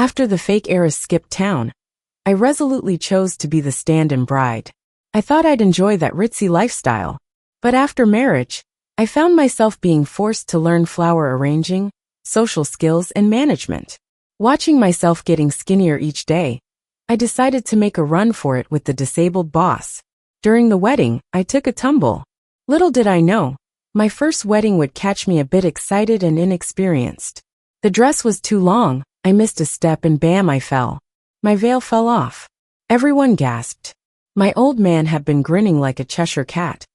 After the fake heiress skipped town, I resolutely chose to be the stand-in bride. I thought I'd enjoy that ritzy lifestyle. But after marriage, I found myself being forced to learn flower arranging, social skills, and management. Watching myself getting skinnier each day, I decided to make a run for it with the disabled boss. During the wedding, I took a tumble. Little did I know, my first wedding would catch me a bit excited and inexperienced. The dress was too long, I missed a step and bam, I fell. My veil fell off. Everyone gasped. My old man had been grinning like a Cheshire cat.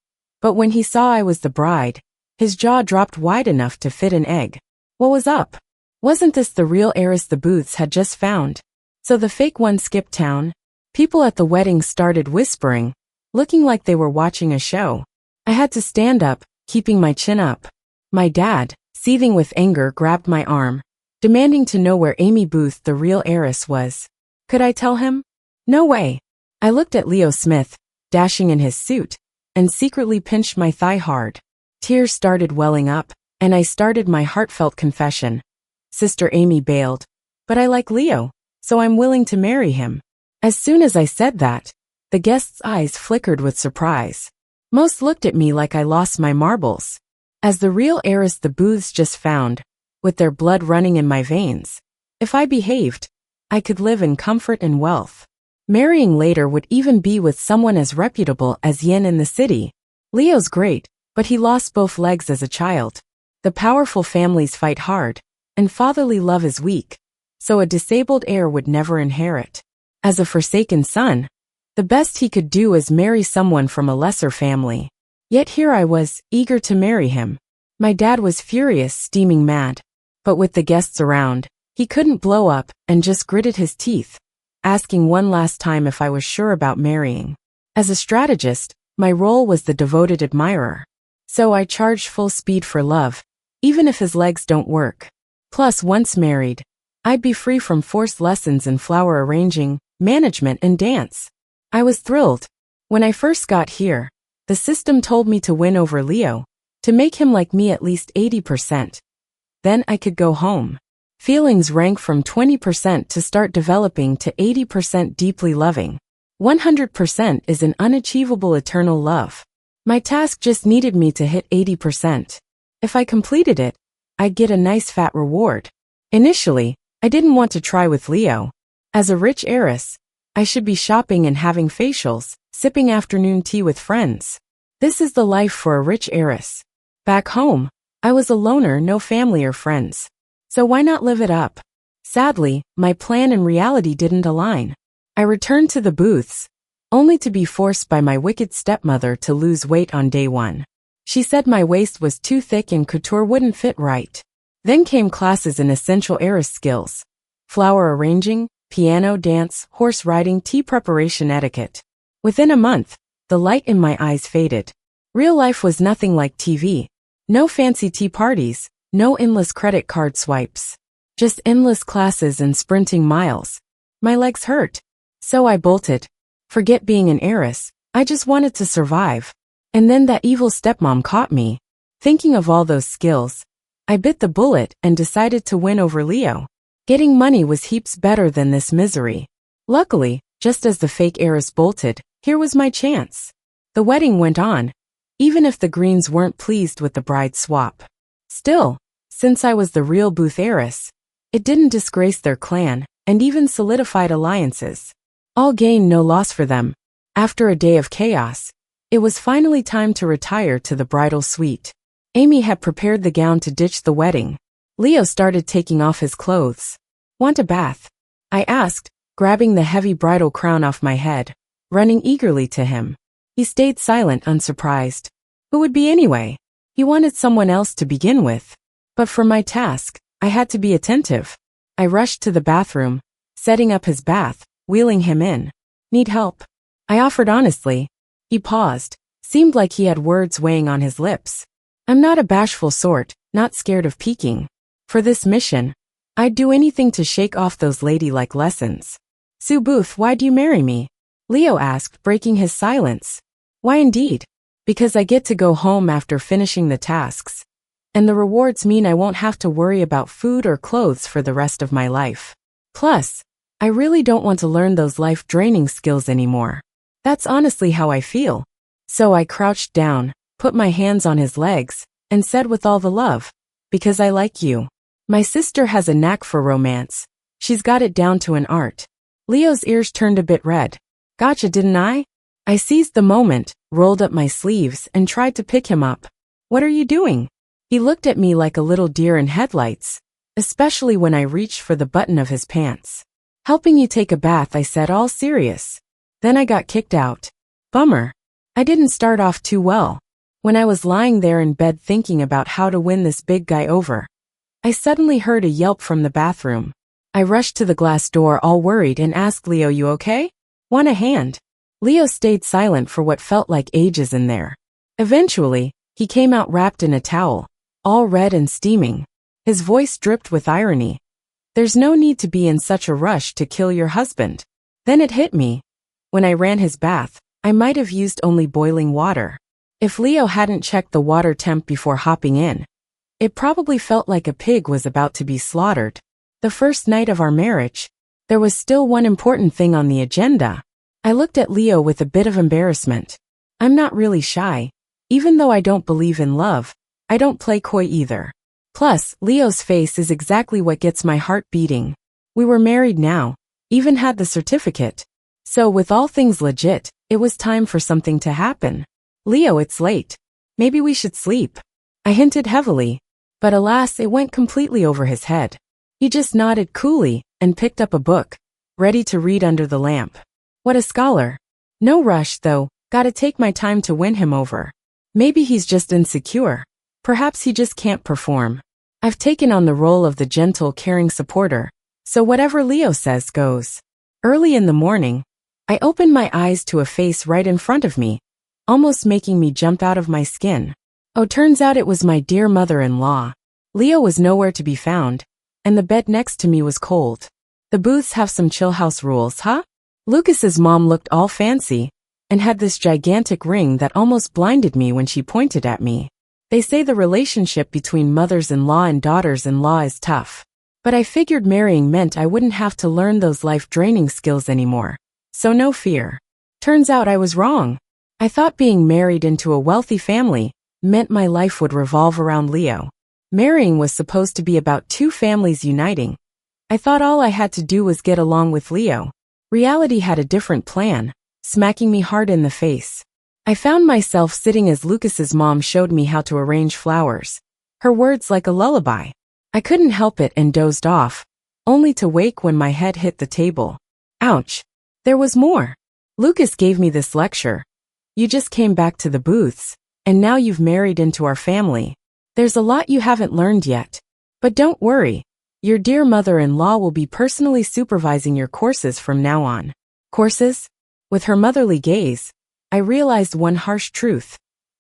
But when he saw I was the bride, his jaw dropped wide enough to fit an egg. What was up? Wasn't this the real heiress the Booths had just found? So the fake one skipped town? People at the wedding started whispering, looking like they were watching a show. I had to stand up, keeping my chin up. My dad, seething with anger, grabbed my arm, demanding to know where Amy Booth, the real heiress, was. Could I tell him? No way. I looked at Leo Smith, dashing in his suit, and secretly pinched my thigh hard. Tears started welling up, and I started my heartfelt confession. Sister Amy bailed, but I like Leo, so I'm willing to marry him. As soon as I said that, the guests' eyes flickered with surprise. Most looked at me like I lost my marbles. As the real heiress the Booths just found, with their blood running in my veins, if I behaved, I could live in comfort and wealth. Marrying later would even be with someone as reputable as Yin in the city. Leo's great, but he lost both legs as a child. The powerful families fight hard, and fatherly love is weak, so a disabled heir would never inherit. As a forsaken son, the best he could do is marry someone from a lesser family. Yet here I was, eager to marry him. My dad was furious, steaming mad. But with the guests around, he couldn't blow up and just gritted his teeth, asking one last time if I was sure about marrying. As a strategist, my role was the devoted admirer. So I charged full speed for love, even if his legs don't work. Plus, once married, I'd be free from forced lessons in flower arranging, management, and dance. I was thrilled. When I first got here, the system told me to win over Leo, to make him like me at least 80%. Then I could go home. Feelings rank from 20% to start developing to 80% deeply loving. 100% is an unachievable eternal love. My task just needed me to hit 80%. If I completed it, I'd get a nice fat reward. Initially, I didn't want to try with Leo. As a rich heiress, I should be shopping and having facials, sipping afternoon tea with friends. This is the life for a rich heiress. Back home, I was a loner, no family or friends. So why not live it up? Sadly, my plan and reality didn't align. I returned to the Booths, only to be forced by my wicked stepmother to lose weight on day one. She said my waist was too thick and couture wouldn't fit right. Then came classes in essential heiress skills: flower arranging, piano, dance, horse riding, tea preparation etiquette. Within a month, the light in my eyes faded. Real life was nothing like TV. No fancy tea parties, no endless credit card swipes. Just endless classes and sprinting miles. My legs hurt. So I bolted. Forget being an heiress, I just wanted to survive. And then that evil stepmom caught me. Thinking of all those skills, I bit the bullet and decided to win over Leo. Getting money was heaps better than this misery. Luckily, just as the fake heiress bolted, here was my chance. The wedding went on, even if the Greens weren't pleased with the bride swap. Still, since I was the real Booth heiress, it didn't disgrace their clan, and even solidified alliances. All gain, no loss for them. After a day of chaos, it was finally time to retire to the bridal suite. Amy had prepared the gown to ditch the wedding. Leo started taking off his clothes. Want a bath? I asked, grabbing the heavy bridal crown off my head, running eagerly to him. He stayed silent, unsurprised. Who would be anyway? He wanted someone else to begin with. But for my task, I had to be attentive. I rushed to the bathroom, setting up his bath, wheeling him in. Need help? I offered honestly. He paused, seemed like he had words weighing on his lips. I'm not a bashful sort, not scared of peeking. For this mission, I'd do anything to shake off those ladylike lessons. Sue Booth, why'd you marry me? Leo asked, breaking his silence. Why indeed? Because I get to go home after finishing the tasks. And the rewards mean I won't have to worry about food or clothes for the rest of my life. Plus, I really don't want to learn those life-draining skills anymore. That's honestly how I feel. So I crouched down, put my hands on his legs, and said with all the love, "Because I like you." My sister has a knack for romance. She's got it down to an art. Leo's ears turned a bit red. Gotcha, didn't I? I seized the moment, rolled up my sleeves, and tried to pick him up. What are you doing? He looked at me like a little deer in headlights, especially when I reached for the button of his pants. Helping you take a bath, I said, all serious. Then I got kicked out. Bummer. I didn't start off too well. When I was lying there in bed thinking about how to win this big guy over, I suddenly heard a yelp from the bathroom. I rushed to the glass door all worried and asked Leo, "You okay? Want a hand?" Leo stayed silent for what felt like ages in there. Eventually, he came out wrapped in a towel, all red and steaming. His voice dripped with irony. "There's no need to be in such a rush to kill your husband." Then it hit me. When I ran his bath, I might have used only boiling water. If Leo hadn't checked the water temp before hopping in, it probably felt like a pig was about to be slaughtered. The first night of our marriage, there was still one important thing on the agenda. I looked at Leo with a bit of embarrassment. I'm not really shy. Even though I don't believe in love, I don't play coy either. Plus, Leo's face is exactly what gets my heart beating. We were married now, even had the certificate. So with all things legit, it was time for something to happen. "Leo, it's late. Maybe we should sleep," I hinted heavily. But alas, it went completely over his head. He just nodded coolly and picked up a book, ready to read under the lamp. What a scholar. No rush, though, gotta take my time to win him over. Maybe he's just insecure. Perhaps he just can't perform. I've taken on the role of the gentle, caring supporter, so whatever Leo says goes. Early in the morning, I opened my eyes to a face right in front of me, almost making me jump out of my skin. Oh, turns out it was my dear mother-in-law. Leo was nowhere to be found, and the bed next to me was cold. The booths have some chill house rules, huh? Lucas's mom looked all fancy, and had this gigantic ring that almost blinded me when she pointed at me. They say the relationship between mothers-in-law and daughters-in-law is tough. But I figured marrying meant I wouldn't have to learn those life-draining skills anymore. So no fear. Turns out I was wrong. I thought being married into a wealthy family meant my life would revolve around Leo. Marrying was supposed to be about two families uniting. I thought all I had to do was get along with Leo. Reality had a different plan, smacking me hard in the face. I found myself sitting as Lucas's mom showed me how to arrange flowers. Her words like a lullaby. I couldn't help it and dozed off, only to wake when my head hit the table. Ouch. There was more. Lucas gave me this lecture. "You just came back to the booths, and now you've married into our family. There's a lot you haven't learned yet. But don't worry. Your dear mother-in-law will be personally supervising your courses from now on." Courses? With her motherly gaze, I realized one harsh truth.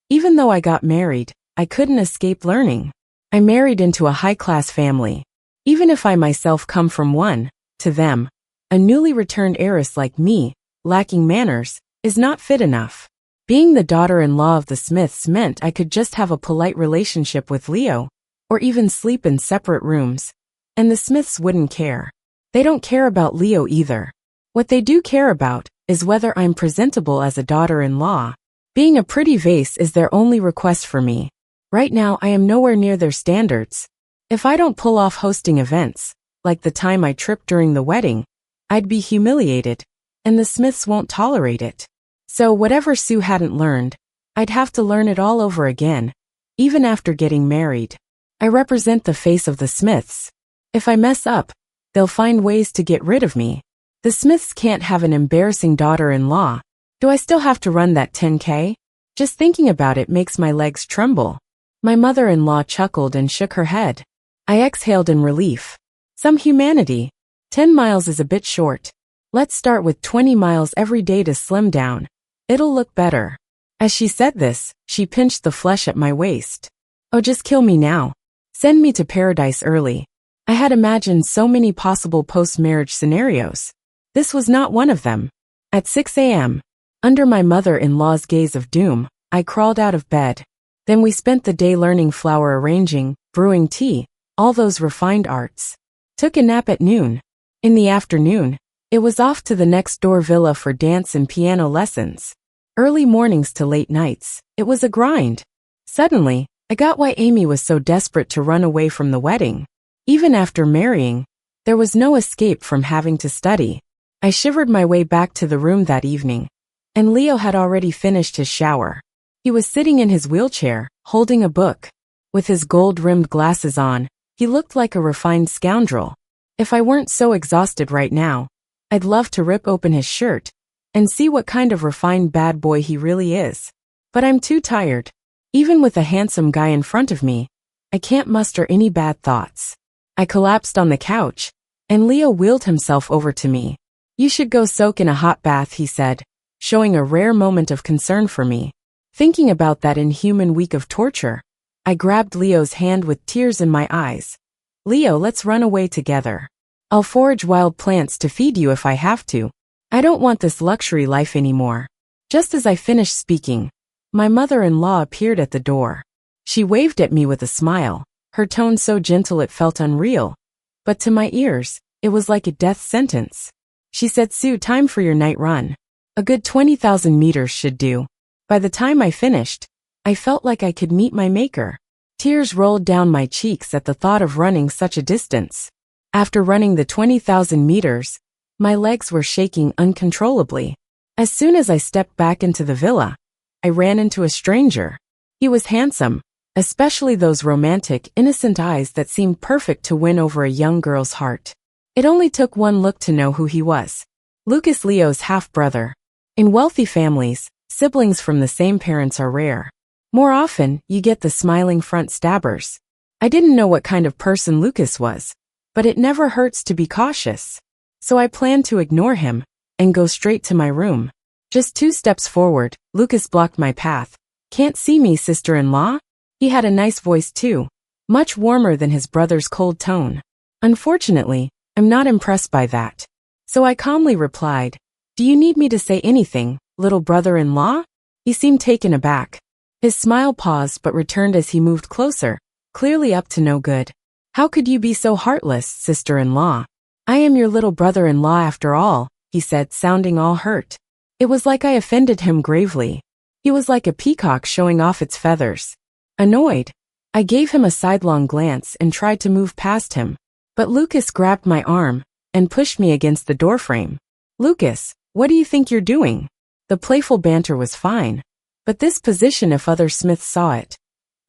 Even though I got married, I couldn't escape learning. I married into a high-class family. Even if I myself come from one, to them, a newly returned heiress like me, lacking manners, is not fit enough. Being the daughter-in-law of the Smiths meant I could just have a polite relationship with Leo, or even sleep in separate rooms, and the Smiths wouldn't care. They don't care about Leo either. What they do care about is whether I'm presentable as a daughter-in-law. Being a pretty vase is their only request for me. Right now I am nowhere near their standards. If I don't pull off hosting events, like the time I tripped during the wedding, I'd be humiliated, and the Smiths won't tolerate it. So whatever Sue hadn't learned, I'd have to learn it all over again, even after getting married. I represent the face of the Smiths. If I mess up, they'll find ways to get rid of me. The Smiths can't have an embarrassing daughter-in-law. Do I still have to run that 10K? Just thinking about it makes my legs tremble. My mother-in-law chuckled and shook her head. I exhaled in relief. Some humanity. 10 miles is a bit short. Let's start with 20 miles every day to slim down. It'll look better. As she said this, she pinched the flesh at my waist. Oh, just kill me now. Send me to paradise early. I had imagined so many possible post-marriage scenarios. This was not one of them. At 6 a.m., under my mother-in-law's gaze of doom, I crawled out of bed. Then we spent the day learning flower arranging, brewing tea, all those refined arts. Took a nap at noon. In the afternoon, it was off to the next-door villa for dance and piano lessons. Early mornings to late nights, it was a grind. Suddenly, I got why Amy was so desperate to run away from the wedding. Even after marrying, there was no escape from having to study. I shivered my way back to the room that evening, and Leo had already finished his shower. He was sitting in his wheelchair, holding a book. With his gold-rimmed glasses on, he looked like a refined scoundrel. If I weren't so exhausted right now, I'd love to rip open his shirt and see what kind of refined bad boy he really is. But I'm too tired. Even with a handsome guy in front of me, I can't muster any bad thoughts. I collapsed on the couch, and Leo wheeled himself over to me. "You should go soak in a hot bath," he said, showing a rare moment of concern for me. Thinking about that inhuman week of torture, I grabbed Leo's hand with tears in my eyes. "Leo, let's run away together. I'll forage wild plants to feed you if I have to. I don't want this luxury life anymore." Just as I finished speaking, my mother-in-law appeared at the door. She waved at me with a smile, her tone so gentle it felt unreal. But to my ears, it was like a death sentence. She said, "Sue, time for your night run. A good 20,000 meters should do." By the time I finished, I felt like I could meet my maker. Tears rolled down my cheeks at the thought of running such a distance. After running the 20,000 meters, my legs were shaking uncontrollably. As soon as I stepped back into the villa, I ran into a stranger. He was handsome, especially those romantic, innocent eyes that seemed perfect to win over a young girl's heart. It only took one look to know who he was. Lucas, Leo's half-brother. In wealthy families, siblings from the same parents are rare. More often, you get the smiling front stabbers. I didn't know what kind of person Lucas was, but it never hurts to be cautious. So I planned to ignore him and go straight to my room. Just 2 steps forward, Lucas blocked my path. "Can't see me, sister-in-law?" He had a nice voice too, much warmer than his brother's cold tone. Unfortunately, I'm not impressed by that. So I calmly replied, "Do you need me to say anything, little brother-in-law?" He seemed taken aback. His smile paused but returned as he moved closer, clearly up to no good. "How could you be so heartless, sister-in-law? I am your little brother-in-law after all," he said, sounding all hurt. It was like I offended him gravely. He was like a peacock showing off its feathers. Annoyed, I gave him a sidelong glance and tried to move past him. But Lucas grabbed my arm and pushed me against the doorframe. "Lucas, what do you think you're doing?" The playful banter was fine, but this position, if other Smiths saw it,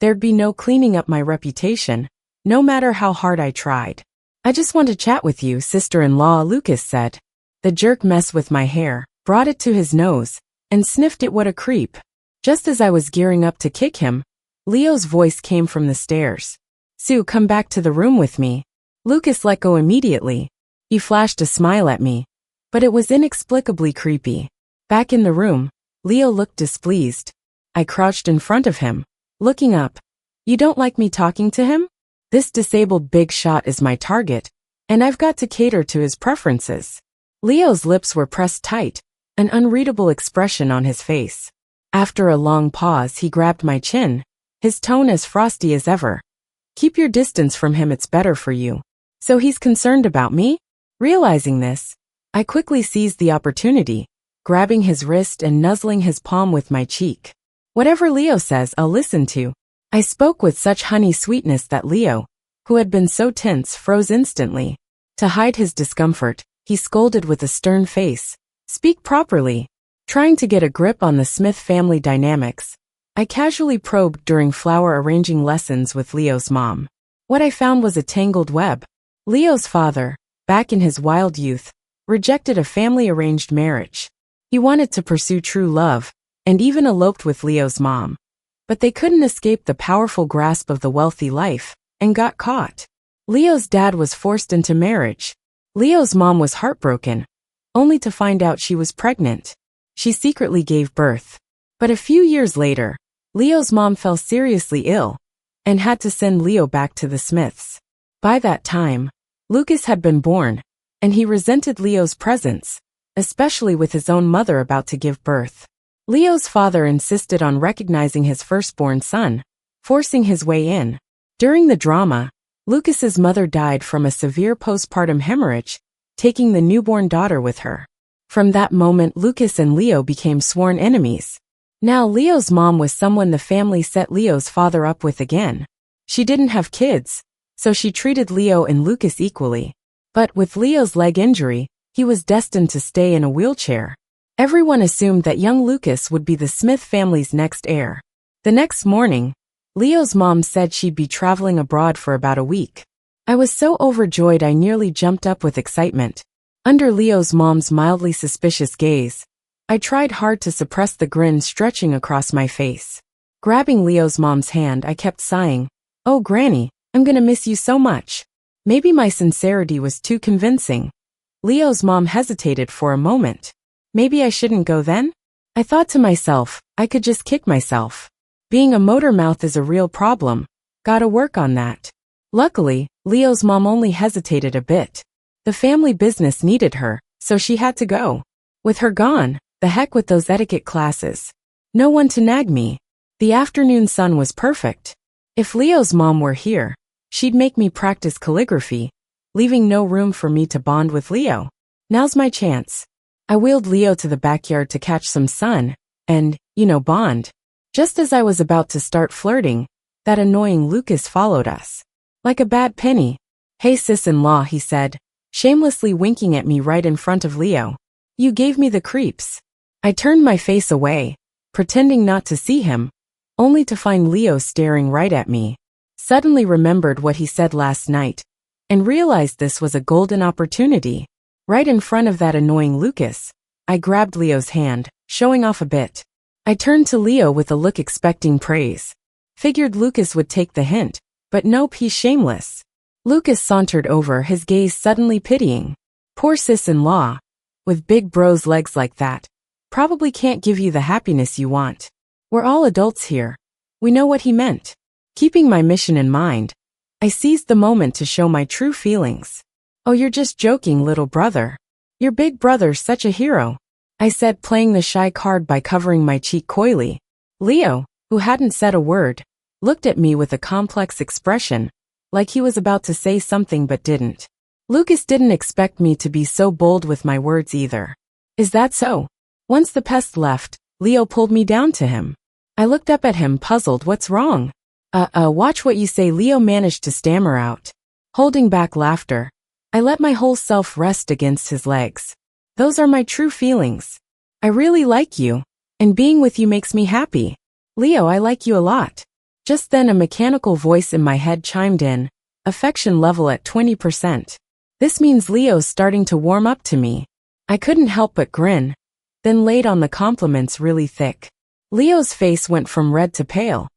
there'd be no cleaning up my reputation, no matter how hard I tried. "I just want to chat with you, sister-in-law," Lucas said. The jerk messed with my hair, brought it to his nose, and sniffed it. "What a creep." Just as I was gearing up to kick him, Leo's voice came from the stairs. "Sue, come back to the room with me." Lucas let go immediately. He flashed a smile at me, but it was inexplicably creepy. Back in the room, Leo looked displeased. I crouched in front of him, looking up. "You don't like me talking to him? This disabled big shot is my target, and I've got to cater to his preferences." Leo's lips were pressed tight, an unreadable expression on his face. After a long pause, he grabbed my chin, his tone as frosty as ever. "Keep your distance from him, it's better for you." So he's concerned about me? Realizing this, I quickly seized the opportunity, grabbing his wrist and nuzzling his palm with my cheek. "Whatever Leo says, I'll listen to." I spoke with such honey sweetness that Leo, who had been so tense, froze instantly. To hide his discomfort, he scolded with a stern face, "Speak properly." Trying to get a grip on the Smith family dynamics, I casually probed during flower arranging lessons with Leo's mom. What I found was a tangled web. Leo's father, back in his wild youth, rejected a family-arranged marriage. He wanted to pursue true love, and even eloped with Leo's mom. But they couldn't escape the powerful grasp of the wealthy life, and got caught. Leo's dad was forced into marriage. Leo's mom was heartbroken, only to find out she was pregnant. She secretly gave birth. But a few years later, Leo's mom fell seriously ill, and had to send Leo back to the Smiths. By that time, Lucas had been born, and he resented Leo's presence, especially with his own mother about to give birth. Leo's father insisted on recognizing his firstborn son, forcing his way in. During the drama, Lucas's mother died from a severe postpartum hemorrhage, taking the newborn daughter with her. From that moment, Lucas and Leo became sworn enemies. Now Leo's mom was someone the family set Leo's father up with again. She didn't have kids, so she treated Leo and Lucas equally. But with Leo's leg injury, he was destined to stay in a wheelchair. Everyone assumed that young Lucas would be the Smith family's next heir. The next morning, Leo's mom said she'd be traveling abroad for about a week. I was so overjoyed I nearly jumped up with excitement. Under Leo's mom's mildly suspicious gaze, I tried hard to suppress the grin stretching across my face. Grabbing Leo's mom's hand, I kept sighing, "Oh, Granny, I'm gonna miss you so much." Maybe my sincerity was too convincing. Leo's mom hesitated for a moment. Maybe I shouldn't go then? I thought to myself, I could just kick myself. Being a motor mouth is a real problem. Gotta work on that. Luckily, Leo's mom only hesitated a bit. The family business needed her, so she had to go. With her gone, the heck with those etiquette classes. No one to nag me. The afternoon sun was perfect. If Leo's mom were here, she'd make me practice calligraphy, leaving no room for me to bond with Leo. Now's my chance. I wheeled Leo to the backyard to catch some sun, and, bond. Just as I was about to start flirting, that annoying Lucas followed us. Like a bad penny. "Hey sis-in-law," he said, shamelessly winking at me right in front of Leo. "You gave me the creeps." I turned my face away, pretending not to see him, only to find Leo staring right at me. Suddenly remembered what he said last night, and realized this was a golden opportunity. Right in front of that annoying Lucas, I grabbed Leo's hand, showing off a bit. I turned to Leo with a look expecting praise. Figured Lucas would take the hint, but nope, he's shameless. Lucas sauntered over, his gaze suddenly pitying. Poor sis-in-law, with big bro's legs like that, probably can't give you the happiness you want. We're all adults here. We know what he meant. Keeping my mission in mind, I seized the moment to show my true feelings. "Oh, you're just joking, little brother. Your big brother's such a hero," I said, playing the shy card by covering my cheek coyly. Leo, who hadn't said a word, looked at me with a complex expression, like he was about to say something but didn't. Lucas didn't expect me to be so bold with my words either. "Is that so?" Once the pest left, Leo pulled me down to him. I looked up at him, puzzled. "What's wrong?" Watch what you say," Leo managed to stammer out. Holding back laughter, I let my whole self rest against his legs. "Those are my true feelings. I really like you, and being with you makes me happy. Leo, I like you a lot." Just then a mechanical voice in my head chimed in, affection level at 20%. This means Leo's starting to warm up to me. I couldn't help but grin, then laid on the compliments really thick. Leo's face went from red to pale.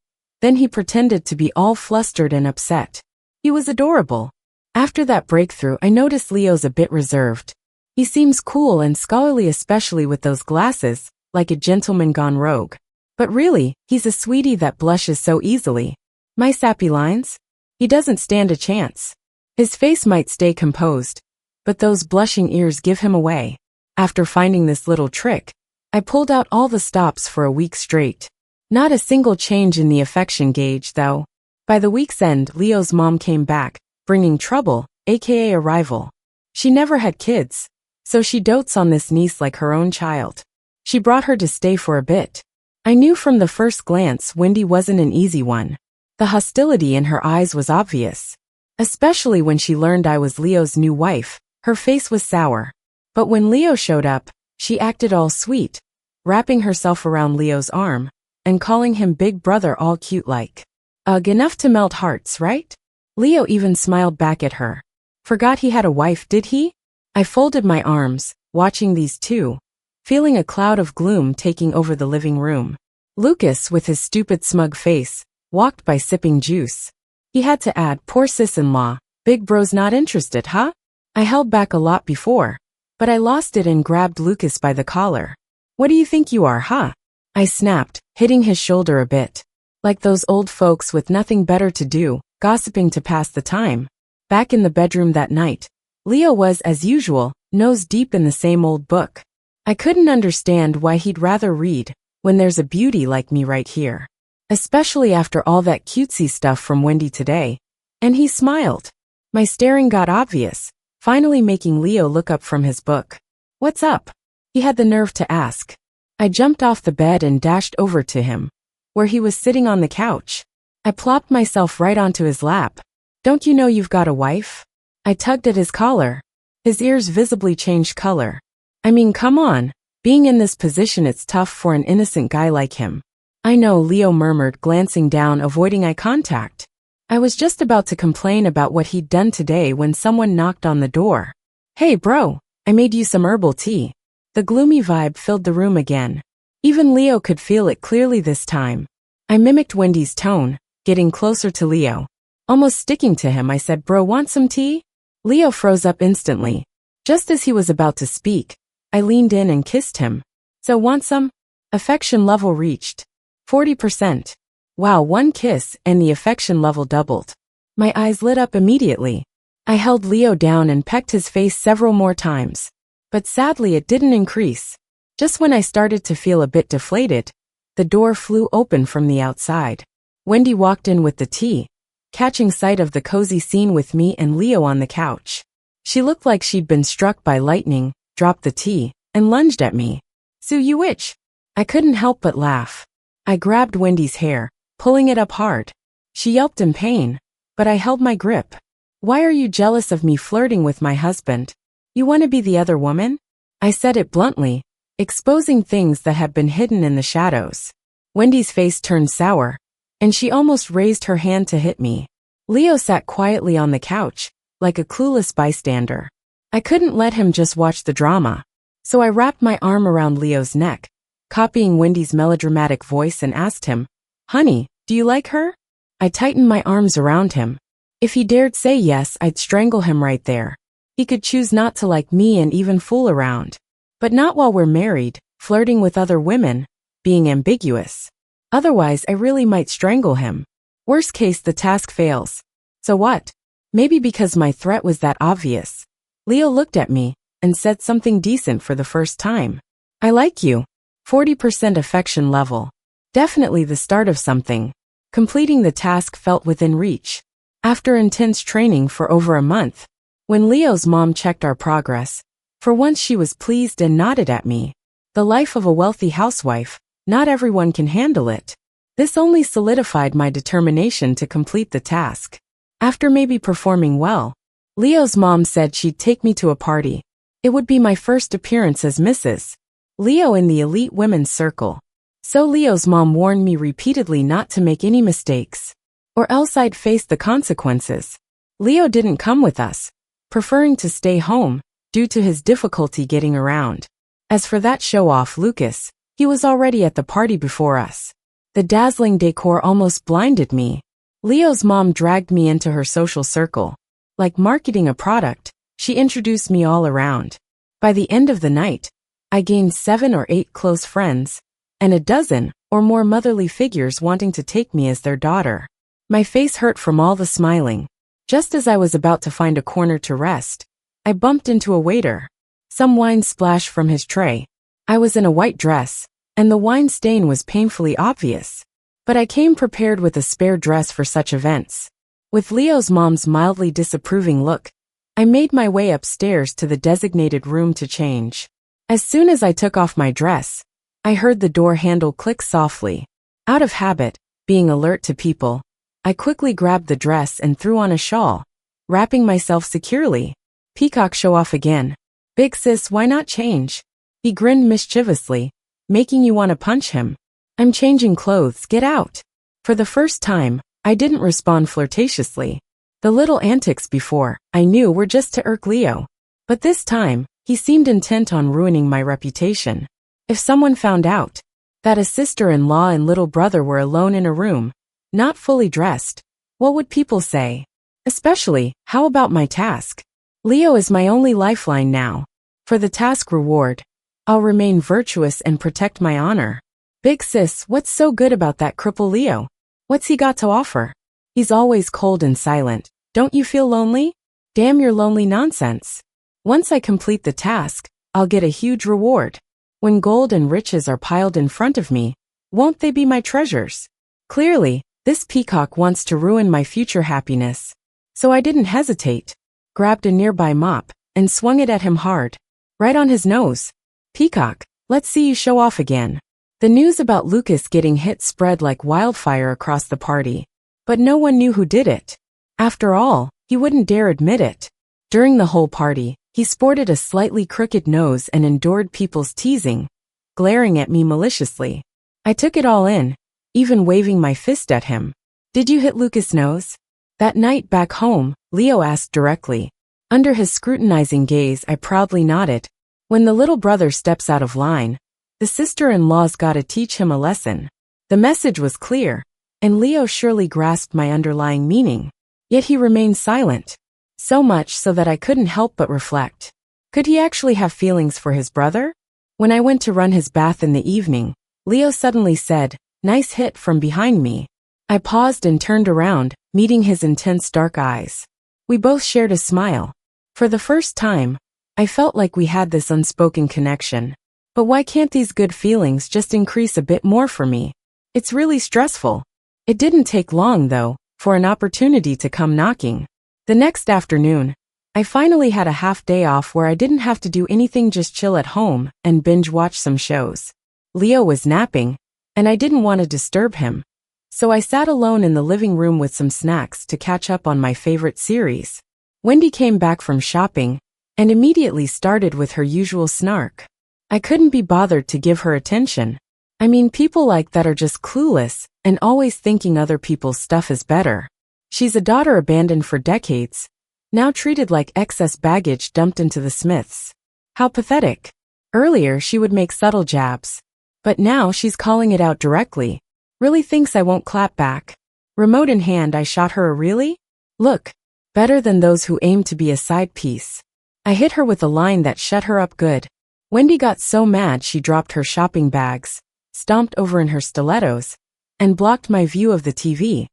Then he pretended to be all flustered and upset. He was adorable. After that breakthrough, I noticed Leo's a bit reserved. He seems cool and scholarly, especially with those glasses, like a gentleman gone rogue. But really, he's a sweetie that blushes so easily. My sappy lines? He doesn't stand a chance. His face might stay composed, but those blushing ears give him away. After finding this little trick, I pulled out all the stops for a week straight. Not a single change in the affection gauge, though. By the week's end, Leo's mom came back, bringing trouble, aka a rival. She never had kids, so she dotes on this niece like her own child. She brought her to stay for a bit. I knew from the first glance Wendy wasn't an easy one. The hostility in her eyes was obvious. Especially when she learned I was Leo's new wife, her face was sour. But when Leo showed up, she acted all sweet, wrapping herself around Leo's arm, and calling him big brother all cute like. Enough to melt hearts, right? Leo even smiled back at her. Forgot he had a wife, did he? I folded my arms, watching these two, feeling a cloud of gloom taking over the living room. Lucas, with his stupid smug face, walked by sipping juice. He had to add, "Poor sis-in-law, big bro's not interested, huh?" I held back a lot before, but I lost it and grabbed Lucas by the collar. "What do you think you are, huh?" I snapped, hitting his shoulder a bit. Like those old folks with nothing better to do, gossiping to pass the time. Back in the bedroom that night, Leo was, as usual, nose deep in the same old book. I couldn't understand why he'd rather read, when there's a beauty like me right here. Especially after all that cutesy stuff from Wendy today. And he smiled. My staring got obvious, finally making Leo look up from his book. "What's up?" he had the nerve to ask. I jumped off the bed and dashed over to him, where he was sitting on the couch. I plopped myself right onto his lap. "Don't you know you've got a wife?" I tugged at his collar. His ears visibly changed color. "I mean, come on. Being in this position, it's tough for an innocent guy like him." "I know," Leo murmured, glancing down, avoiding eye contact. I was just about to complain about what he'd done today when someone knocked on the door. "Hey bro, I made you some herbal tea." The gloomy vibe filled the room again. Even Leo could feel it clearly this time. I mimicked Wendy's tone, getting closer to Leo. Almost sticking to him, I said, "Bro, want some tea?" Leo froze up instantly. Just as he was about to speak, I leaned in and kissed him. "So want some?" Affection level reached 40%. Wow, one kiss and the affection level doubled. My eyes lit up immediately. I held Leo down and pecked his face several more times. But sadly it didn't increase. Just when I started to feel a bit deflated, the door flew open from the outside. Wendy walked in with the tea, catching sight of the cozy scene with me and Leo on the couch. She looked like she'd been struck by lightning, dropped the tea, and lunged at me. "Sue, you witch!" I couldn't help but laugh. I grabbed Wendy's hair, pulling it up hard. She yelped in pain, but I held my grip. "Why are you jealous of me flirting with my husband? You want to be the other woman?" I said it bluntly, exposing things that had been hidden in the shadows. Wendy's face turned sour, and she almost raised her hand to hit me. Leo sat quietly on the couch, like a clueless bystander. I couldn't let him just watch the drama, so I wrapped my arm around Leo's neck, copying Wendy's melodramatic voice, and asked him, "Honey, do you like her?" I tightened my arms around him. If he dared say yes, I'd strangle him right there. He could choose not to like me and even fool around. But not while we're married, flirting with other women, being ambiguous. Otherwise, I really might strangle him. Worst case, the task fails. So what? Maybe because my threat was that obvious. Leo looked at me and said something decent for the first time. "I like you." 40% affection level. Definitely the start of something. Completing the task felt within reach. After intense training for over a month, when Leo's mom checked our progress, for once she was pleased and nodded at me. The life of a wealthy housewife, not everyone can handle it. This only solidified my determination to complete the task. After maybe performing well, Leo's mom said she'd take me to a party. It would be my first appearance as Mrs. Leo in the elite women's circle. So Leo's mom warned me repeatedly not to make any mistakes, or else I'd face the consequences. Leo didn't come with us, preferring to stay home due to his difficulty getting around. As for that show-off Lucas, he was already at the party before us. The dazzling decor almost blinded me. Leo's mom dragged me into her social circle. Like marketing a product, she introduced me all around. By the end of the night, I gained 7 or 8 close friends, and a dozen or more motherly figures wanting to take me as their daughter. My face hurt from all the smiling. Just as I was about to find a corner to rest, I bumped into a waiter. Some wine splashed from his tray. I was in a white dress, and the wine stain was painfully obvious. But I came prepared with a spare dress for such events. With Leo's mom's mildly disapproving look, I made my way upstairs to the designated room to change. As soon as I took off my dress, I heard the door handle click softly. Out of habit, being alert to people, I quickly grabbed the dress and threw on a shawl, wrapping myself securely. Peacock show off again. "Big sis, why not change?" He grinned mischievously, making you want to punch him. "I'm changing clothes, get out." For the first time, I didn't respond flirtatiously. The little antics before, I knew, were just to irk Leo. But this time, he seemed intent on ruining my reputation. If someone found out that a sister-in-law and little brother were alone in a room, not fully dressed, what would people say? Especially, how about my task? Leo is my only lifeline now. For the task reward, I'll remain virtuous and protect my honor. "Big sis, what's so good about that cripple Leo? What's he got to offer? He's always cold and silent. Don't you feel lonely?" "Damn your lonely nonsense. Once I complete the task, I'll get a huge reward. When gold and riches are piled in front of me, won't they be my treasures?" Clearly, this peacock wants to ruin my future happiness. So I didn't hesitate. grabbed a nearby mop, and swung it at him hard. Right on his nose. Peacock, let's see you show off again. The news about Lucas getting hit spread like wildfire across the party. But no one knew who did it. After all, he wouldn't dare admit it. During the whole party, he sported a slightly crooked nose and endured people's teasing, glaring at me maliciously. I took it all in, even waving my fist at him. Did you hit Lucas' nose? That night back home, Leo asked directly. Under his scrutinizing gaze, I proudly nodded. When the little brother steps out of line, the sister-in-law's gotta teach him a lesson. The message was clear, and Leo surely grasped my underlying meaning. Yet he remained silent. So much so that I couldn't help but reflect. Could he actually have feelings for his brother? When I went to run his bath in the evening, Leo suddenly said, "Nice hit," from behind me. I paused and turned around, meeting his intense dark eyes. We both shared a smile. For the first time, I felt like we had this unspoken connection. But why can't these good feelings just increase a bit more for me? It's really stressful. It didn't take long, though, for an opportunity to come knocking. The next afternoon, I finally had a half day off where I didn't have to do anything, just chill at home and binge watch some shows. Leo was napping, and I didn't want to disturb him. So I sat alone in the living room with some snacks to catch up on my favorite series. Wendy came back from shopping and immediately started with her usual snark. I couldn't be bothered to give her attention. I mean, people like that are just clueless and always thinking other people's stuff is better. She's a daughter abandoned for decades, now treated like excess baggage dumped into the Smiths. How pathetic. Earlier she would make subtle jabs, but now she's calling it out directly. Really thinks I won't clap back. Remote in hand, I shot her a really? Look, better than those who aim to be a side piece. I hit her with a line that shut her up good. Wendy got so mad she dropped her shopping bags, stomped over in her stilettos, and blocked my view of the TV,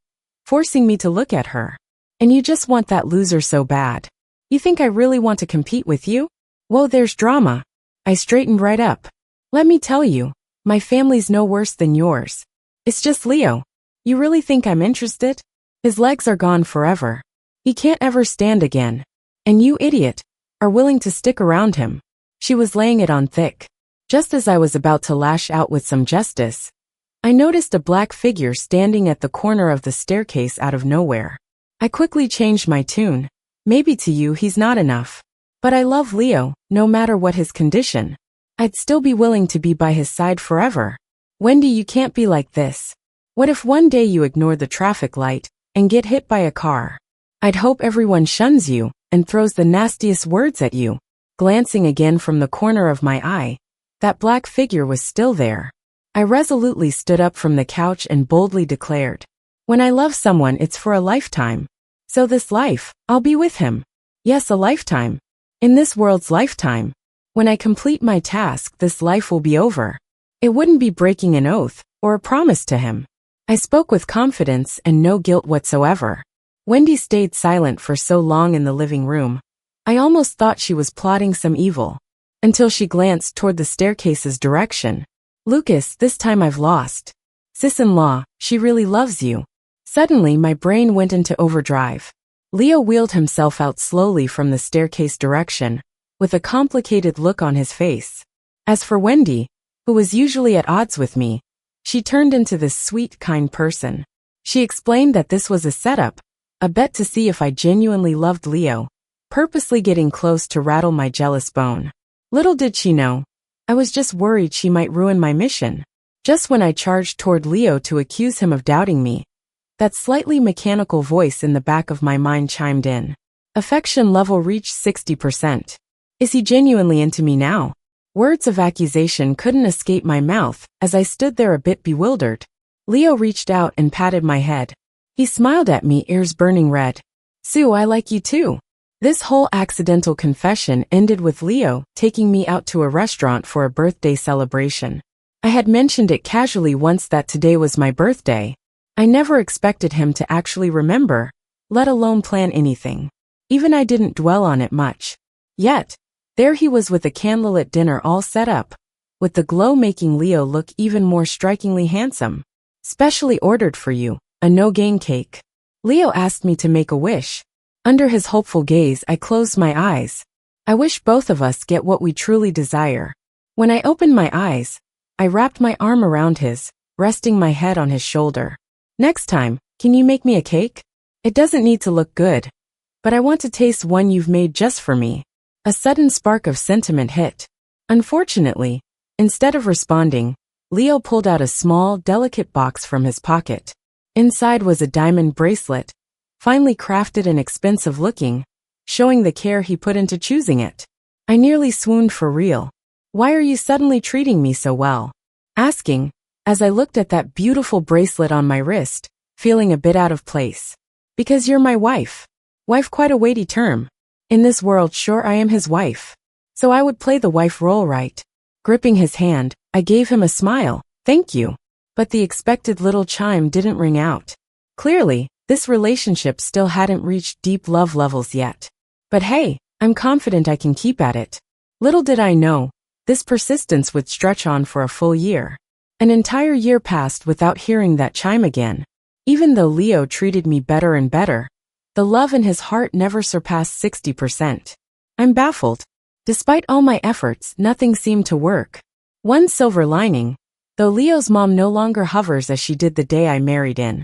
forcing me to look at her. And you just want that loser so bad. You think I really want to compete with you? Whoa, there's drama. I straightened right up. Let me tell you, my family's no worse than yours. It's just Leo. You really think I'm interested? His legs are gone forever. He can't ever stand again. And you, idiot, are willing to stick around him. She was laying it on thick. Just as I was about to lash out with some justice, I noticed a black figure standing at the corner of the staircase out of nowhere. I quickly changed my tune. Maybe to you he's not enough. But I love Leo, no matter what his condition. I'd still be willing to be by his side forever. Wendy, you can't be like this. What if one day you ignore the traffic light and get hit by a car? I'd hope everyone shuns you and throws the nastiest words at you. Glancing again from the corner of my eye, that black figure was still there. I resolutely stood up from the couch and boldly declared, when I love someone, it's for a lifetime. So this life, I'll be with him. Yes, a lifetime. In this world's lifetime. When I complete my task, this life will be over. It wouldn't be breaking an oath or a promise to him. I spoke with confidence and no guilt whatsoever. Wendy stayed silent for so long in the living room. I almost thought she was plotting some evil. Until she glanced toward the staircase's direction. Lucas, this time I've lost. Sis-in-law, she really loves you. Suddenly my brain went into overdrive. Leo wheeled himself out slowly from the staircase direction, with a complicated look on his face. As for Wendy, who was usually at odds with me, she turned into this sweet, kind person. She explained that this was a setup, a bet to see if I genuinely loved Leo, purposely getting close to rattle my jealous bone. Little did she know, I was just worried she might ruin my mission. Just when I charged toward Leo to accuse him of doubting me, that slightly mechanical voice in the back of my mind chimed in. Affection level reached 60%. Is he genuinely into me now? Words of accusation couldn't escape my mouth as I stood there a bit bewildered. Leo reached out and patted my head. He smiled at me, ears burning red. Sue, I like you too. This whole accidental confession ended with Leo taking me out to a restaurant for a birthday celebration. I had mentioned it casually once that today was my birthday. I never expected him to actually remember, let alone plan anything. Even I didn't dwell on it much. Yet, there he was with a candlelit dinner all set up, with the glow making Leo look even more strikingly handsome. Specially ordered for you, a no-gain cake. Leo asked me to make a wish. Under his hopeful gaze, I closed my eyes. I wish both of us get what we truly desire. When I opened my eyes, I wrapped my arm around his, resting my head on his shoulder. Next time, can you make me a cake? It doesn't need to look good, but I want to taste one you've made just for me. A sudden spark of sentiment hit. Unfortunately, instead of responding, Leo pulled out a small, delicate box from his pocket. Inside was a diamond bracelet, finely crafted and expensive looking, showing the care he put into choosing it. I nearly swooned for real. Why are you suddenly treating me so well? Asking, as I looked at that beautiful bracelet on my wrist, feeling a bit out of place. Because you're my wife. Wife, quite a weighty term. In this world, sure, I am his wife. So I would play the wife role right. Gripping his hand, I gave him a smile. Thank you. But the expected little chime didn't ring out. Clearly, this relationship still hadn't reached deep love levels yet. But hey, I'm confident I can keep at it. Little did I know, this persistence would stretch on for a full year. An entire year passed without hearing that chime again. Even though Leo treated me better and better, the love in his heart never surpassed 60%. I'm baffled. Despite all my efforts, nothing seemed to work. One silver lining, though Leo's mom no longer hovers as she did the day I married in,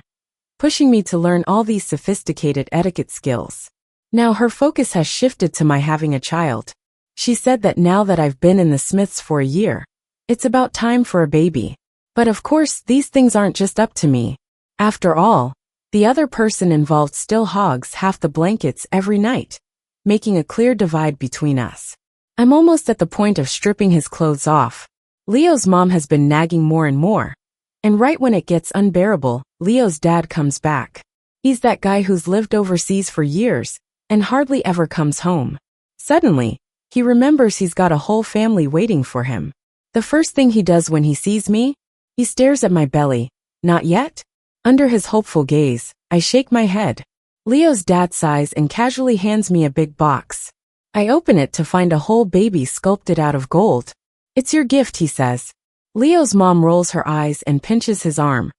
pushing me to learn all these sophisticated etiquette skills. Now her focus has shifted to my having a child. She said that now that I've been in the Smiths for a year, it's about time for a baby. But of course, these things aren't just up to me. After all, the other person involved still hogs half the blankets every night, making a clear divide between us. I'm almost at the point of stripping his clothes off. Leo's mom has been nagging more and more. And right when it gets unbearable, Leo's dad comes back. He's that guy who's lived overseas for years and hardly ever comes home. Suddenly, he remembers he's got a whole family waiting for him. The first thing he does when he sees me, he stares at my belly. Not yet? Under his hopeful gaze, I shake my head. Leo's dad sighs and casually hands me a big box. I open it to find a whole baby sculpted out of gold. It's your gift, he says. Leo's mom rolls her eyes and pinches his arm.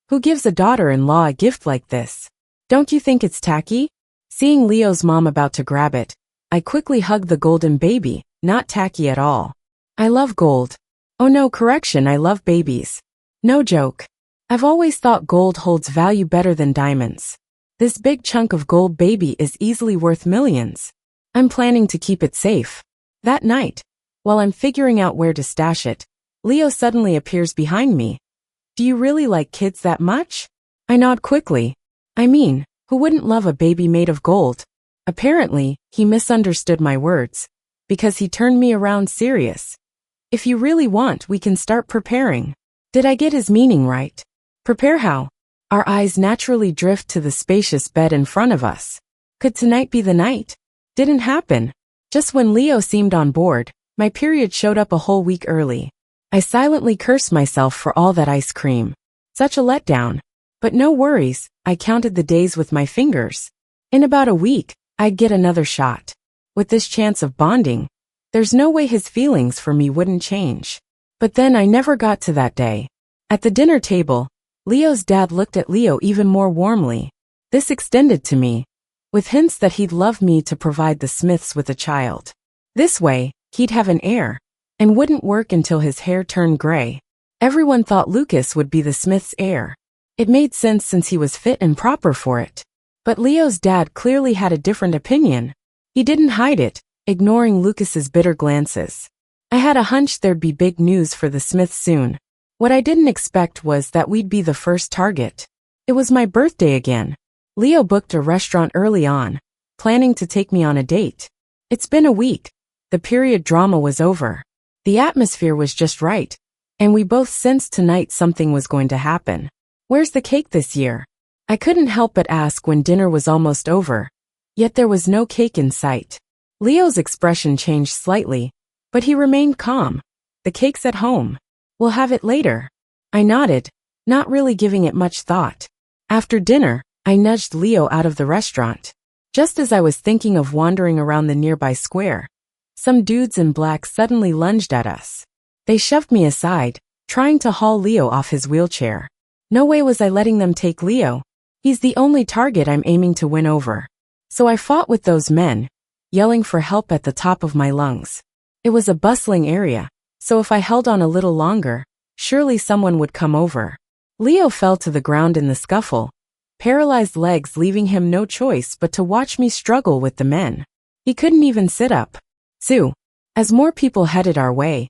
Who gives a daughter-in-law a gift like this? Don't you think it's tacky? Seeing Leo's mom about to grab it, I quickly hug the golden baby. Not tacky at all. I love gold. Oh no, correction, I love babies. No joke. I've always thought gold holds value better than diamonds. This big chunk of gold baby is easily worth millions. I'm planning to keep it safe. That night, while I'm figuring out where to stash it, Leo suddenly appears behind me. Do you really like kids that much? I nod quickly. I mean, who wouldn't love a baby made of gold? Apparently, he misunderstood my words, because he turned me around serious. If you really want, we can start preparing. Did I get his meaning right? Prepare how? Our eyes naturally drift to the spacious bed in front of us. Could tonight be the night? Didn't happen. Just when Leo seemed on board, my period showed up a whole week early. I silently cursed myself for all that ice cream. Such a letdown. But no worries, I counted the days with my fingers. In about a week, I'd get another shot. With this chance of bonding, there's no way his feelings for me wouldn't change. But then I never got to that day. At the dinner table, Leo's dad looked at Leo even more warmly. This extended to me, with hints that he'd love me to provide the Smiths with a child. This way, he'd have an heir, and wouldn't work until his hair turned gray. Everyone thought Lucas would be the Smiths' heir. It made sense since he was fit and proper for it. But Leo's dad clearly had a different opinion. He didn't hide it, ignoring Lucas's bitter glances. I had a hunch there'd be big news for the Smiths soon. What I didn't expect was that we'd be the first target. It was my birthday again. Leo booked a restaurant early on, planning to take me on a date. It's been a week. The period drama was over. The atmosphere was just right, and we both sensed tonight something was going to happen. Where's the cake this year? I couldn't help but ask when dinner was almost over, yet there was no cake in sight. Leo's expression changed slightly, but he remained calm. The cake's at home. We'll have it later. I nodded, not really giving it much thought. After dinner, I nudged Leo out of the restaurant. Just as I was thinking of wandering around the nearby square, some dudes in black suddenly lunged at us. They shoved me aside, trying to haul Leo off his wheelchair. No way was I letting them take Leo. He's the only target I'm aiming to win over. So I fought with those men, yelling for help at the top of my lungs. It was a bustling area, so if I held on a little longer, surely someone would come over. Leo fell to the ground in the scuffle, paralyzed legs leaving him no choice but to watch me struggle with the men. He couldn't even sit up. Sue. As more people headed our way,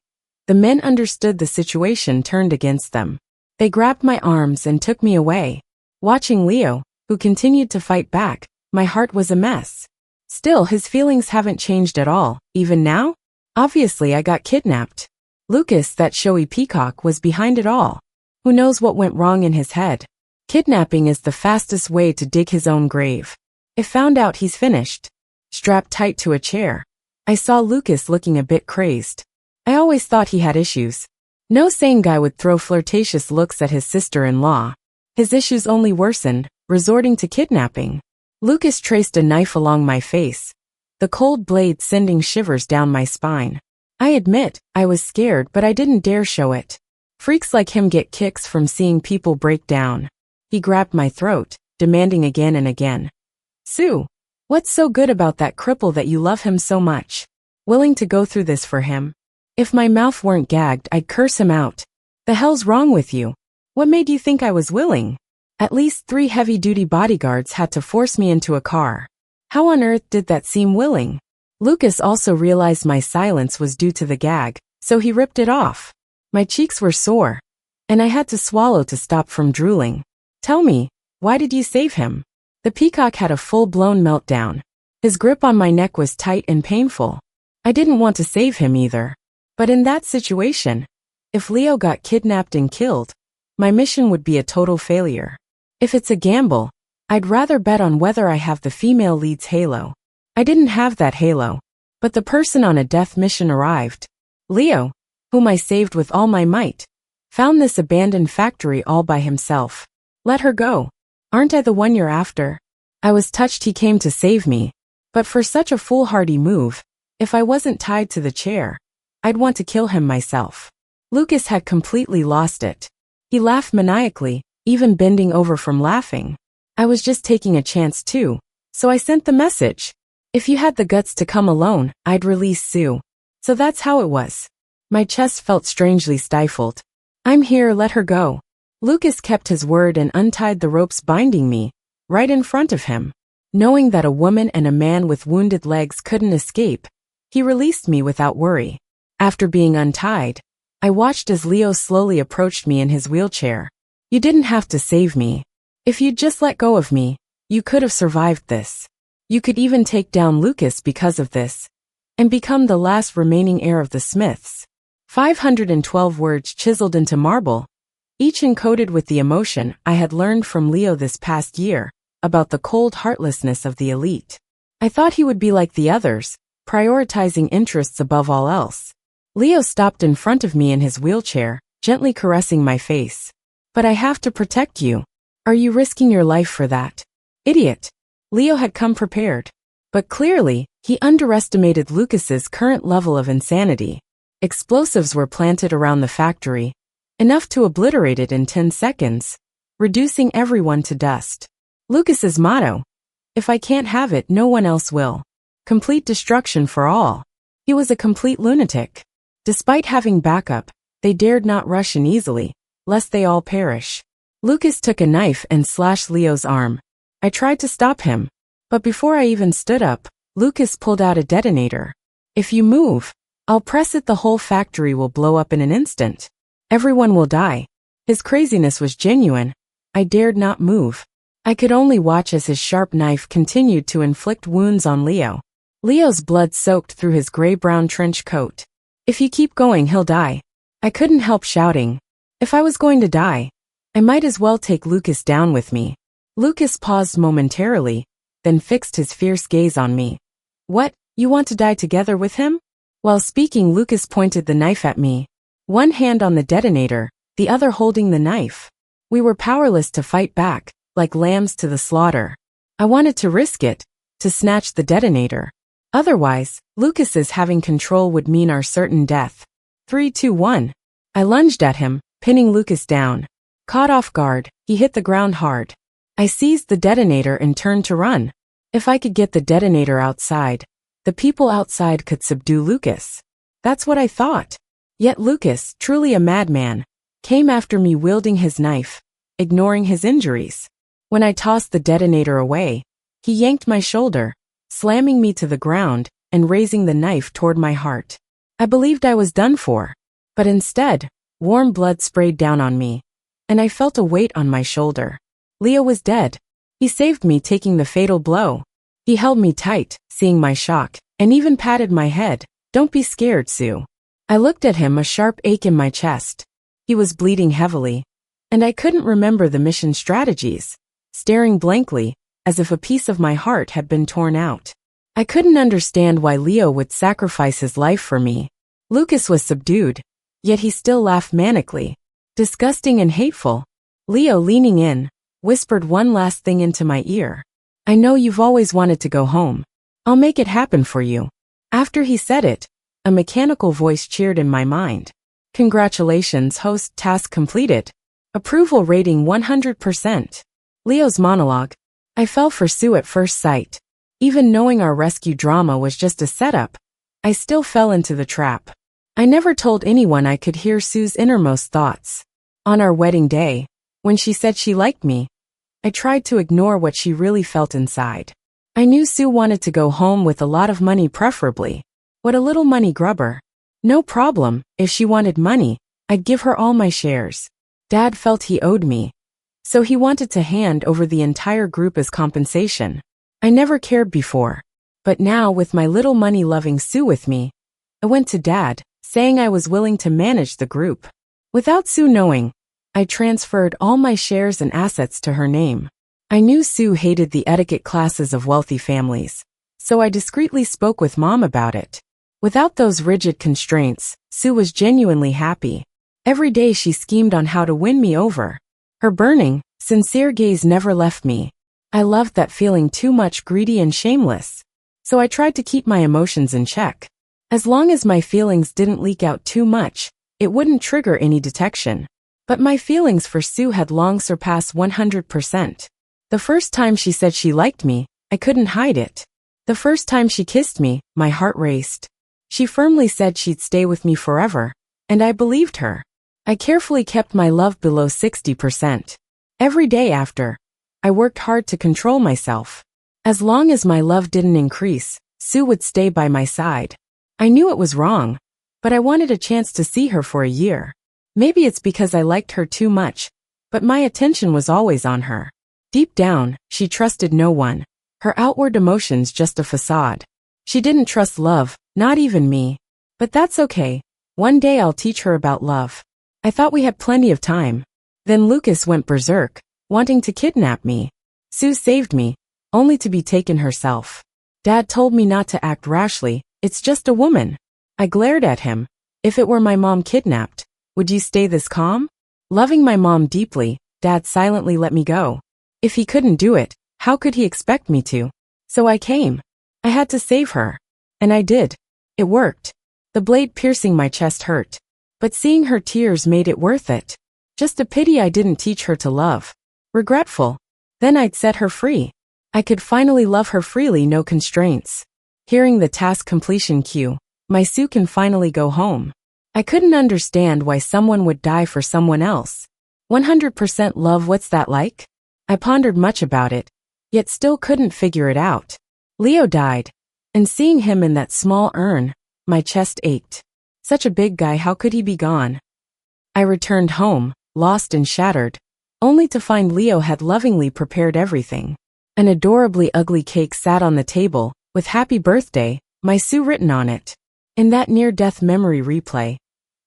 the men understood the situation turned against them. They grabbed my arms and took me away. Watching Leo, who continued to fight back, my heart was a mess. Still, his feelings haven't changed at all, even now? Obviously, I got kidnapped. Lucas, that showy peacock, was behind it all. Who knows what went wrong in his head? Kidnapping is the fastest way to dig his own grave. If found out, he's finished. Strapped tight to a chair, I saw Lucas looking a bit crazed. I always thought he had issues. No sane guy would throw flirtatious looks at his sister-in-law. His issues only worsened, resorting to kidnapping. Lucas traced a knife along my face, the cold blade sending shivers down my spine. I admit, I was scared, but I didn't dare show it. Freaks like him get kicks from seeing people break down. He grabbed my throat, demanding again and again. Sue, what's so good about that cripple that you love him so much? Willing to go through this for him? If my mouth weren't gagged, I'd curse him out. The hell's wrong with you? What made you think I was willing? At least 3 heavy-duty bodyguards had to force me into a car. How on earth did that seem willing? Lucas also realized my silence was due to the gag, so he ripped it off. My cheeks were sore, and I had to swallow to stop from drooling. Tell me, why did you save him? The peacock had a full-blown meltdown. His grip on my neck was tight and painful. I didn't want to save him either. But in that situation, if Leo got kidnapped and killed, my mission would be a total failure. If it's a gamble, I'd rather bet on whether I have the female lead's halo. I didn't have that halo, but the person on a death mission arrived. Leo, whom I saved with all my might, found this abandoned factory all by himself. Let her go. Aren't I the one you're after? I was touched he came to save me, but for such a foolhardy move, if I wasn't tied to the chair, I'd want to kill him myself. Lucas had completely lost it. He laughed maniacally, even bending over from laughing. I was just taking a chance too, so I sent the message. If you had the guts to come alone, I'd release Sue. So that's how it was. My chest felt strangely stifled. I'm here, let her go. Lucas kept his word and untied the ropes binding me, right in front of him. Knowing that a woman and a man with wounded legs couldn't escape, he released me without worry. After being untied, I watched as Leo slowly approached me in his wheelchair. You didn't have to save me. If you'd just let go of me, you could have survived this. You could even take down Lucas because of this, and become the last remaining heir of the Smiths. 512 words chiseled into marble, each encoded with the emotion I had learned from Leo this past year about the cold heartlessness of the elite. I thought he would be like the others, prioritizing interests above all else. Leo stopped in front of me in his wheelchair, gently caressing my face. But I have to protect you. Are you risking your life for that? Idiot. Leo had come prepared. But clearly, he underestimated Lucas's current level of insanity. Explosives were planted around the factory, enough to obliterate it in 10 seconds, reducing everyone to dust. Lucas's motto, if I can't have it, no one else will. Complete destruction for all. He was a complete lunatic. Despite having backup, they dared not rush in easily, lest they all perish. Lucas took a knife and slashed Leo's arm. I tried to stop him, but before I even stood up, Lucas pulled out a detonator. If you move, I'll press it, the whole factory will blow up in an instant. Everyone will die. His craziness was genuine. I dared not move. I could only watch as his sharp knife continued to inflict wounds on Leo. Leo's blood soaked through his gray-brown trench coat. If you keep going, he'll die. I couldn't help shouting. If I was going to die, I might as well take Lucas down with me. Lucas paused momentarily, then fixed his fierce gaze on me. What, you want to die together with him? While speaking, Lucas pointed the knife at me. One hand on the detonator, the other holding the knife. We were powerless to fight back, like lambs to the slaughter. I wanted to risk it, to snatch the detonator. Otherwise, Lucas's having control would mean our certain death. 3, 2, 1. I lunged at him, pinning Lucas down. Caught off guard, he hit the ground hard. I seized the detonator and turned to run. If I could get the detonator outside, the people outside could subdue Lucas. That's what I thought. Yet Lucas, truly a madman, came after me wielding his knife, ignoring his injuries. When I tossed the detonator away, he yanked my shoulder, slamming me to the ground and raising the knife toward my heart. I believed I was done for. But instead, warm blood sprayed down on me, and I felt a weight on my shoulder. Leo was dead. He saved me taking the fatal blow. He held me tight, seeing my shock, and even patted my head. "Don't be scared, Sue." I looked at him, a sharp ache in my chest. He was bleeding heavily, and I couldn't remember the mission strategies, staring blankly, as if a piece of my heart had been torn out. I couldn't understand why Leo would sacrifice his life for me. Lucas was subdued, yet he still laughed manically. Disgusting and hateful. Leo, leaning in, whispered one last thing into my ear. "I know you've always wanted to go home. I'll make it happen for you." After he said it, a mechanical voice cheered in my mind. "Congratulations, host, task completed. Approval rating 100%. Leo's monologue. I fell for Sue at first sight. Even knowing our rescue drama was just a setup, I still fell into the trap. I never told anyone I could hear Sue's innermost thoughts. On our wedding day, when she said she liked me, I tried to ignore what she really felt inside. I knew Sue wanted to go home with a lot of money, preferably. What a little money grubber. No problem, if she wanted money, I'd give her all my shares. Dad felt he owed me, so he wanted to hand over the entire group as compensation. I never cared before, but now with my little money-loving Sue with me, I went to Dad, saying I was willing to manage the group. Without Sue knowing, I transferred all my shares and assets to her name. I knew Sue hated the etiquette classes of wealthy families, so I discreetly spoke with Mom about it. Without those rigid constraints, Sue was genuinely happy. Every day she schemed on how to win me over. Her burning, sincere gaze never left me. I loved that feeling too much, greedy and shameless. So I tried to keep my emotions in check. As long as my feelings didn't leak out too much, it wouldn't trigger any detection. But my feelings for Sue had long surpassed 100%. The first time she said she liked me, I couldn't hide it. The first time she kissed me, my heart raced. She firmly said she'd stay with me forever, and I believed her. I carefully kept my love below 60%. Every day after, I worked hard to control myself. As long as my love didn't increase, Sue would stay by my side. I knew it was wrong, but I wanted a chance to see her for a year. Maybe it's because I liked her too much, but my attention was always on her. Deep down, she trusted no one. Her outward emotions just a facade. She didn't trust love, not even me. But that's okay. One day I'll teach her about love. I thought we had plenty of time. Then Lucas went berserk, wanting to kidnap me. Sue saved me, only to be taken herself. Dad told me not to act rashly, it's just a woman. I glared at him. If it were my mom kidnapped, would you stay this calm? Loving my mom deeply, Dad silently let me go. If he couldn't do it, how could he expect me to? So I came. I had to save her. And I did. It worked. The blade piercing my chest hurt. But seeing her tears made it worth it. Just a pity I didn't teach her to love. Regretful. Then I'd set her free. I could finally love her freely, no constraints. Hearing the task completion cue, my Sue can finally go home. I couldn't understand why someone would die for someone else. 100% love, what's that like? I pondered much about it, yet still couldn't figure it out. Leo died, and seeing him in that small urn, my chest ached. Such a big guy, how could he be gone? I returned home, lost and shattered, only to find Leo had lovingly prepared everything. An adorably ugly cake sat on the table, with "Happy Birthday, my Sue" written on it. In that near-death memory replay,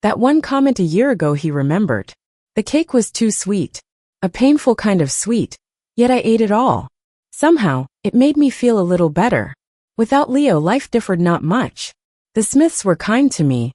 that one comment a year ago he remembered. The cake was too sweet, a painful kind of sweet, yet I ate it all. Somehow, it made me feel a little better. Without Leo, life differed not much. The Smiths were kind to me,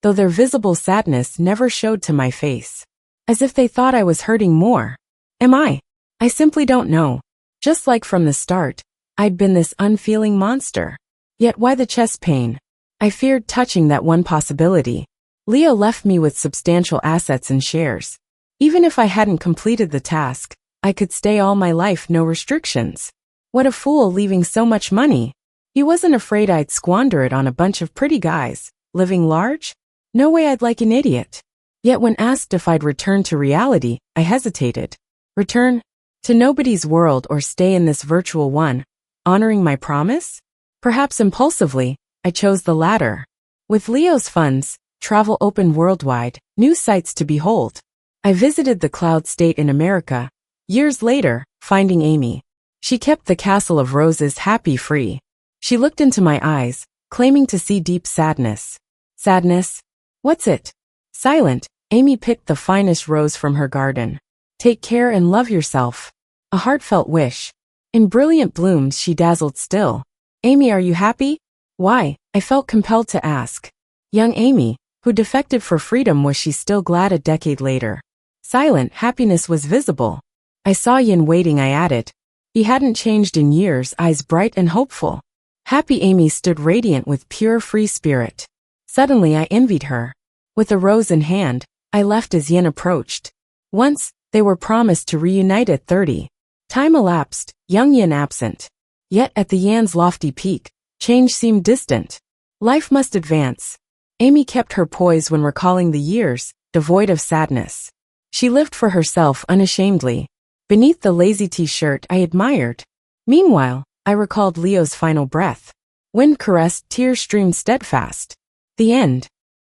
though their visible sadness never showed to my face. As if they thought I was hurting more. Am I? I simply don't know. Just like from the start, I'd been this unfeeling monster. Yet why the chest pain? I feared touching that one possibility. Leo left me with substantial assets and shares. Even if I hadn't completed the task, I could stay all my life, no restrictions. What a fool leaving so much money. He wasn't afraid I'd squander it on a bunch of pretty guys. Living large? No way, I'd like an idiot. Yet when asked if I'd return to reality, I hesitated. Return? To nobody's world or stay in this virtual one? Honoring my promise? Perhaps impulsively, I chose the latter. With Leo's funds, travel opened worldwide, new sights to behold. I visited the cloud state in America. Years later, finding Amy. She kept the castle of roses happy free. She looked into my eyes, claiming to see deep sadness. Sadness? What's it? Silent, Amy picked the finest rose from her garden. Take care and love yourself. A heartfelt wish. In brilliant blooms she dazzled still. Amy, are you happy? Why? I felt compelled to ask. Young Amy, who defected for freedom, was she still glad a decade later? Silent, happiness was visible. I saw Yin waiting, I added. He hadn't changed in years, eyes bright and hopeful. Happy Amy stood radiant with pure free spirit. Suddenly I envied her. With a rose in hand, I left as Yin approached. Once, they were promised to reunite at 30. Time elapsed, young Yin absent. Yet at the Yan's lofty peak, change seemed distant. Life must advance. Amy kept her poise when recalling the years, devoid of sadness. She lived for herself unashamedly. Beneath the lazy t-shirt I admired. Meanwhile, I recalled Leo's final breath. Wind caressed, tears streamed steadfast. The end.